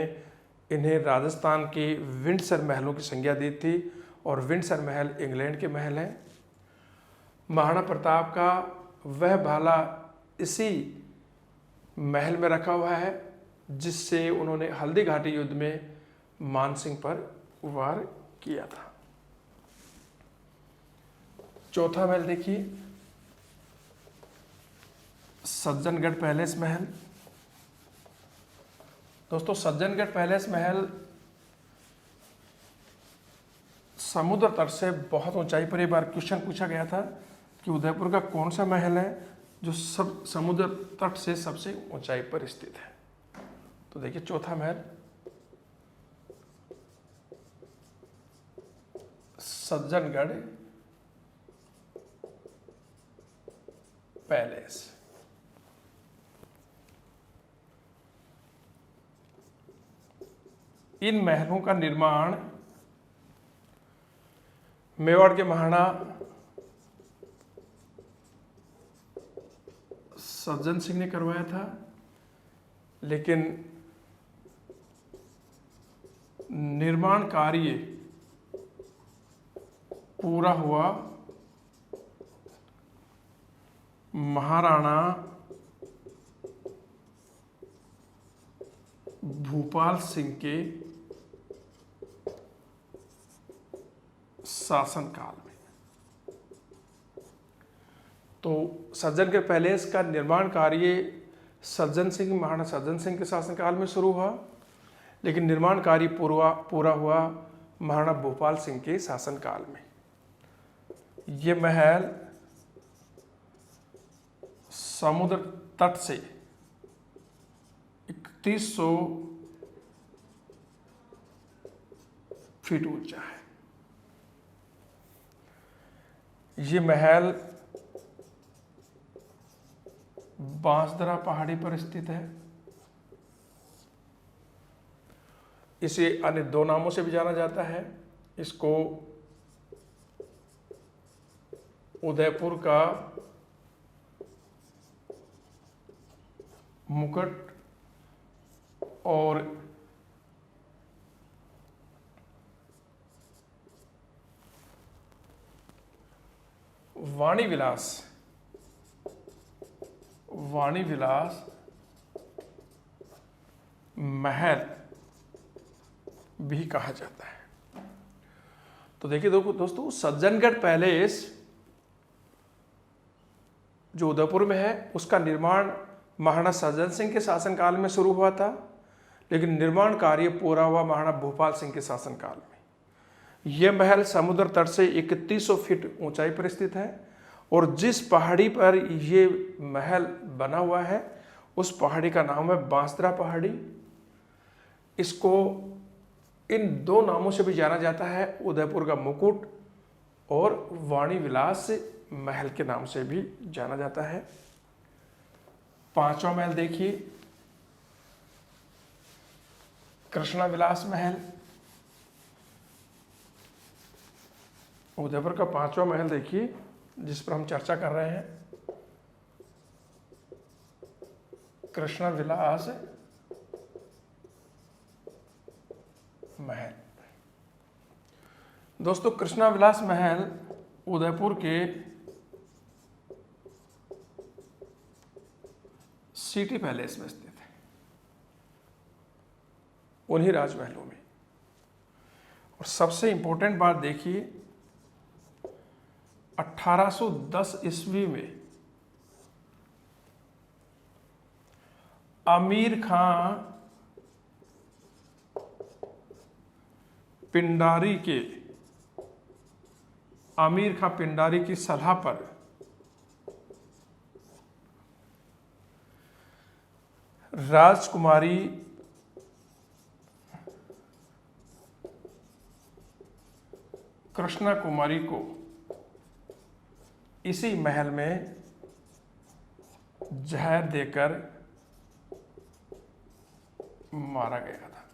इन्हें राजस्थान के विंडसर महलों की संज्ञा दी थी और विंडसर महल इंग्लैंड के महल हैं। महाराणा प्रताप का वह भाला इसी महल में रखा हुआ है जिससे उन्होंने हल्दी घाटी युद्ध में मानसिंह पर वार किया था। चौथा महल देखिए, सज्जनगढ़ पैलेस महल। दोस्तों, सज्जनगढ़ पैलेस महल समुद्र तट से बहुत ऊंचाई पर, एक बार क्वेश्चन पूछा गया था कि उदयपुर का कौन सा महल है जो सब समुद्र तट से सबसे ऊंचाई पर स्थित है। तो देखिए चौथा महल सज्जनगढ़ पैलेस। इन महलों का निर्माण मेवाड़ के महाराणा सज्जन सिंह ने करवाया था, लेकिन निर्माण कार्य पूरा हुआ महाराणा भूपाल सिंह के शासनकाल में। तो सज्जनगढ़ पैलेस का निर्माण कार्य महाराणा सज्जन सिंह के शासनकाल में शुरू हुआ, लेकिन निर्माण कार्य पूरा हुआ महाराणा भूपाल सिंह के शासनकाल में। ये महल समुद्र तट से 3100 फीट ऊंचा है। ये महल बांसदरा पहाड़ी पर स्थित है। इसे अन्य दो नामों से भी जाना जाता है। इसको उदयपुर का मुकुट और वाणी विलास महल भी कहा जाता है। तो देखिए दोस्तों, सज्जनगढ़ पैलेस जो उदयपुर में है उसका निर्माण महाराणा सज्जन सिंह के शासनकाल में शुरू हुआ था, लेकिन निर्माण कार्य पूरा हुआ महाराणा भूपाल सिंह के शासनकाल में। यह महल समुद्र तट से 3100 फीट ऊंचाई पर स्थित है और जिस पहाड़ी पर यह महल बना हुआ है उस पहाड़ी का नाम है बांसदरा पहाड़ी। इसको इन दो नामों से भी जाना जाता है, उदयपुर का मुकुट और वाणी विलास महल के नाम से भी जाना जाता है। पांचवा महल देखिए, कृष्णा विलास महल। उदयपुर का पांचवा महल देखिए जिस पर हम चर्चा कर रहे हैं, कृष्णा विलास महल। दोस्तों, कृष्णा विलास महल उदयपुर के सिटी पैलेस में स्थित है, उन्हीं राजमहलों में। और सबसे इंपॉर्टेंट बात देखिए, 1810 ईस्वी में आमिर खां पिंडारी की सलाह पर राजकुमारी कृष्णा कुमारी को इसी महल में जहर देकर मारा गया था।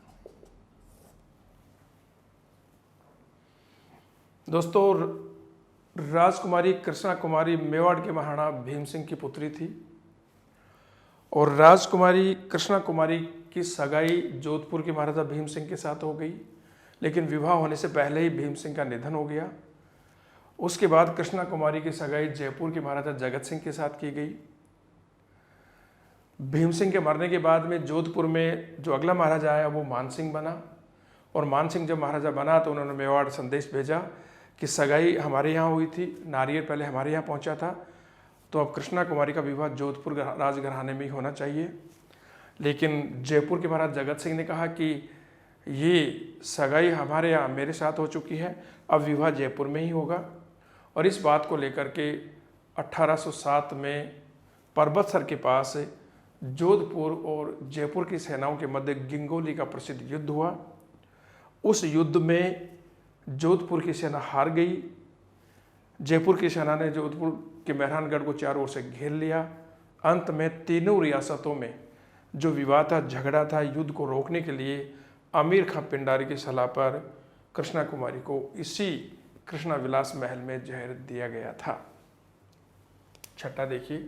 दोस्तों, राजकुमारी कृष्णा कुमारी मेवाड़ के महाराणा भीम सिंह की पुत्री थी और राजकुमारी कृष्णा कुमारी की सगाई जोधपुर के महाराजा भीम सिंह के साथ हो गई, लेकिन विवाह होने से पहले ही भीम सिंह का निधन हो गया। उसके बाद कृष्णा कुमारी की सगाई जयपुर के महाराजा जगत सिंह के साथ की गई। भीम सिंह के मरने के बाद में जोधपुर में जो अगला महाराजा आया वो मान सिंह बना, और मान सिंह जब महाराजा बना तो उन्होंने मेवाड़ संदेश भेजा कि सगाई हमारे यहाँ हुई थी, नारियल पहले हमारे यहाँ पहुँचा था, तो अब कृष्णा कुमारी का विवाह जोधपुर राजघराने में ही होना चाहिए। लेकिन जयपुर के महाराज जगत सिंह ने कहा कि ये सगाई हमारे यहाँ मेरे साथ हो चुकी है, अब विवाह जयपुर में ही होगा। और इस बात को लेकर के 1807 में परबतसर के पास जोधपुर और जयपुर की सेनाओं के मध्य गिंगोली का प्रसिद्ध युद्ध हुआ। उस युद्ध में जोधपुर की सेना हार गई। जयपुर की सेना ने जोधपुर के मेहरानगढ़ को चारों ओर से घेर लिया। अंत में तीनों रियासतों में जो विवाद था, झगड़ा था, युद्ध को रोकने के लिए आमिर खां पिंडारी की सलाह पर कृष्णा कुमारी को इसी कृष्णा विलास महल में जहर दिया गया था। छठा देखिए,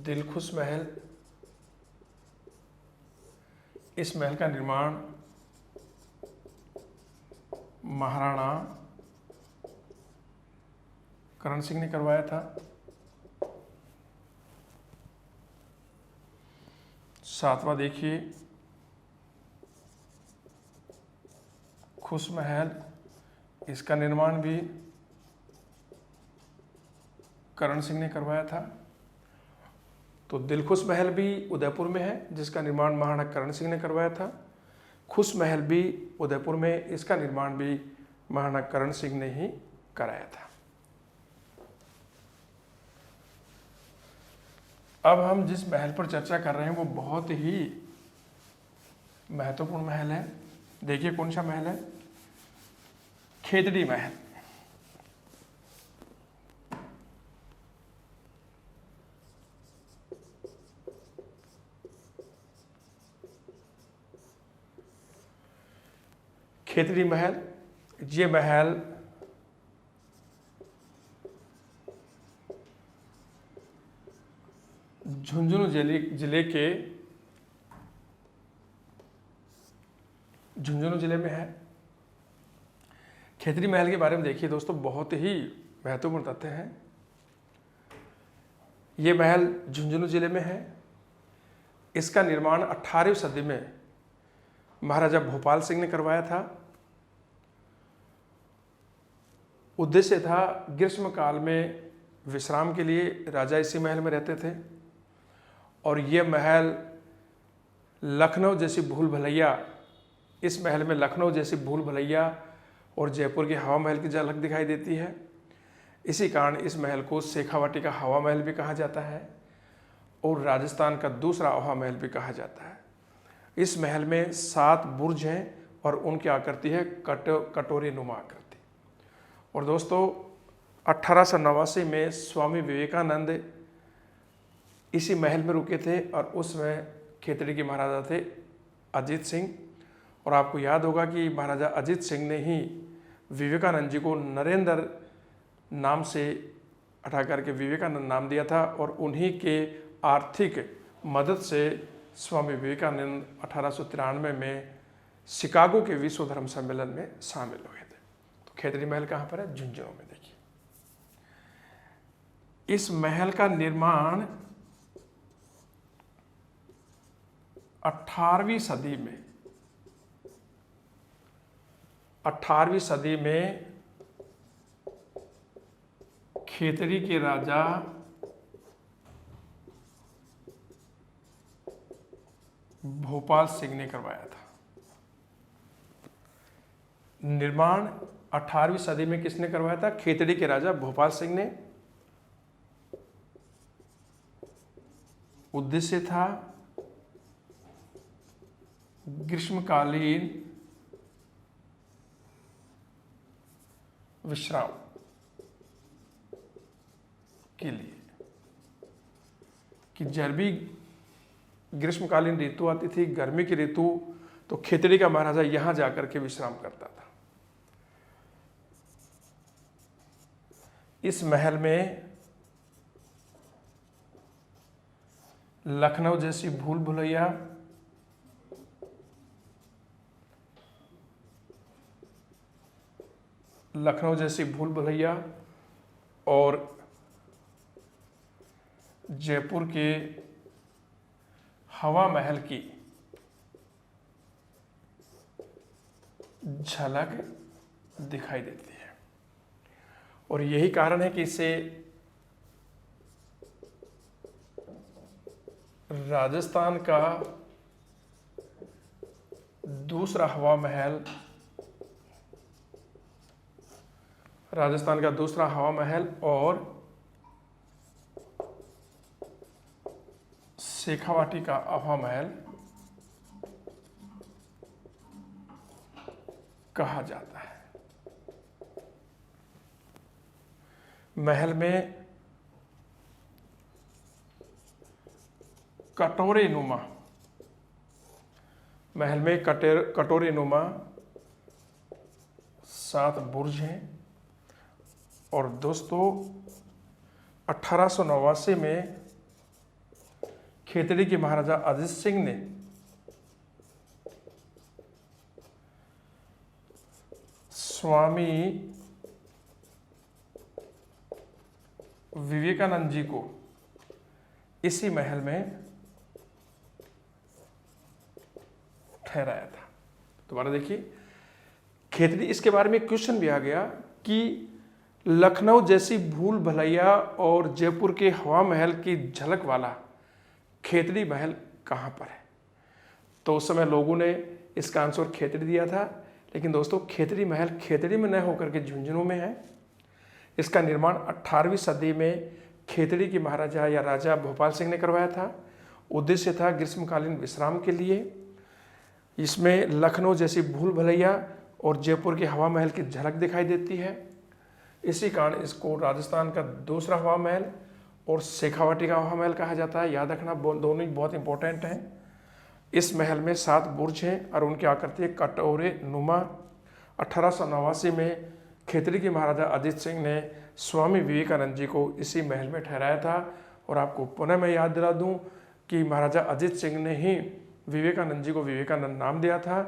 दिलखुश महल। इस महल का निर्माण महाराणा करण सिंह ने करवाया था। सातवां देखिए, खुश महल। इसका निर्माण भी करण सिंह ने करवाया था। तो दिलखुश महल भी उदयपुर में है, जिसका निर्माण महाराणा करण सिंह ने करवाया था। खुश महल भी उदयपुर में, इसका निर्माण भी महाराणा करण सिंह ने ही कराया था। अब हम जिस महल पर चर्चा कर रहे हैं वो बहुत ही महत्वपूर्ण महल है। देखिए कौन सा महल है, खेतड़ी महल। खेतड़ी महल, ये महल झुंझुनू जिले के झुंझुनू जिले में है। खेतड़ी महल के बारे में देखिए दोस्तों, बहुत ही महत्वपूर्ण तथ्य हैं। ये महल झुंझुनू जिले में है। इसका निर्माण 18वीं सदी में महाराजा भोपाल सिंह ने करवाया था। उद्देश्य था ग्रीष्म काल में विश्राम के लिए राजा इसी महल में रहते थे, और ये महल लखनऊ जैसी भूल भुलैया, इस महल में लखनऊ जैसी भूल भुलैया और जयपुर के हवा महल की झलक दिखाई देती है। इसी कारण इस महल को शेखावाटी का हवा महल भी कहा जाता है और राजस्थान का दूसरा हवा महल भी कहा जाता है। इस महल में 7 बुर्ज हैं और उनकी आकृति है कटोरी नुमा आकृति। और दोस्तों 1889 में स्वामी विवेकानंद इसी महल में रुके थे और उसमें खेतड़ी के महाराजा थे अजीत सिंह। और आपको याद होगा कि महाराजा अजीत सिंह ने ही विवेकानंद जी को नरेंद्र नाम से हटा करके विवेकानंद नाम दिया था और उन्हीं के आर्थिक मदद से स्वामी विवेकानंद 1893 में शिकागो के विश्व धर्म सम्मेलन में शामिल हुए थे। तो खेतड़ी महल कहाँ पर है? झुंझुनू में। देखिए इस महल का निर्माण 18वीं सदी में खेतड़ी के राजा भोपाल सिंह ने करवाया था। निर्माण 18वीं सदी में किसने करवाया था? खेतड़ी के राजा भोपाल सिंह ने। उद्देश्य था ग्रीष्मकालीन विश्राम के लिए, कि जब भी ग्रीष्मकालीन ऋतु आती थी, गर्मी की ऋतु, तो खेतड़ी का महाराजा यहां जाकर के विश्राम करता था। इस महल में लखनऊ जैसी भूल भुलैया, और जयपुर के हवा महल की झलक दिखाई देती है। और यही कारण है कि इसे राजस्थान का दूसरा हवा महल और शेखावाटी का हवा महल कहा जाता है। महल में कटोरी नुमा 7 बुर्ज हैं। और दोस्तों 1889 में खेतड़ी के महाराजा अजीत सिंह ने स्वामी विवेकानंद जी को इसी महल में ठहराया था। दोबारा देखिए खेतड़ी, इसके बारे में क्वेश्चन भी आ गया कि लखनऊ जैसी भूल भुलैया और जयपुर के हवा महल की झलक वाला खेतड़ी महल कहाँ पर है? तो उस समय लोगों ने इसका आंसर खेतड़ी दिया था, लेकिन दोस्तों खेतड़ी महल खेतड़ी में न होकर के झुंझुनू में है। इसका निर्माण 18वीं सदी में खेतड़ी के महाराजा या राजा भोपाल सिंह ने करवाया था। उद्देश्य था ग्रीष्मकालीन विश्राम के लिए। इसमें लखनऊ जैसी भूल भुलैया और जयपुर के हवा महल की झलक दिखाई देती है। इसी कारण इसको राजस्थान का दूसरा हवा महल और शेखावाटी का हवा महल कहा जाता है। याद रखना, दोनों ही बहुत इंपॉर्टेंट हैं। इस महल में 7 बुर्ज हैं और उनकी आकृति कटोरे नुमा। 1889 में खेतड़ी के महाराजा अजीत सिंह ने स्वामी विवेकानंद जी को इसी महल में ठहराया था। और आपको पुनः मैं याद दिला दूं कि महाराजा अजीत सिंह ने ही विवेकानंद जी को विवेकानंद नाम दिया था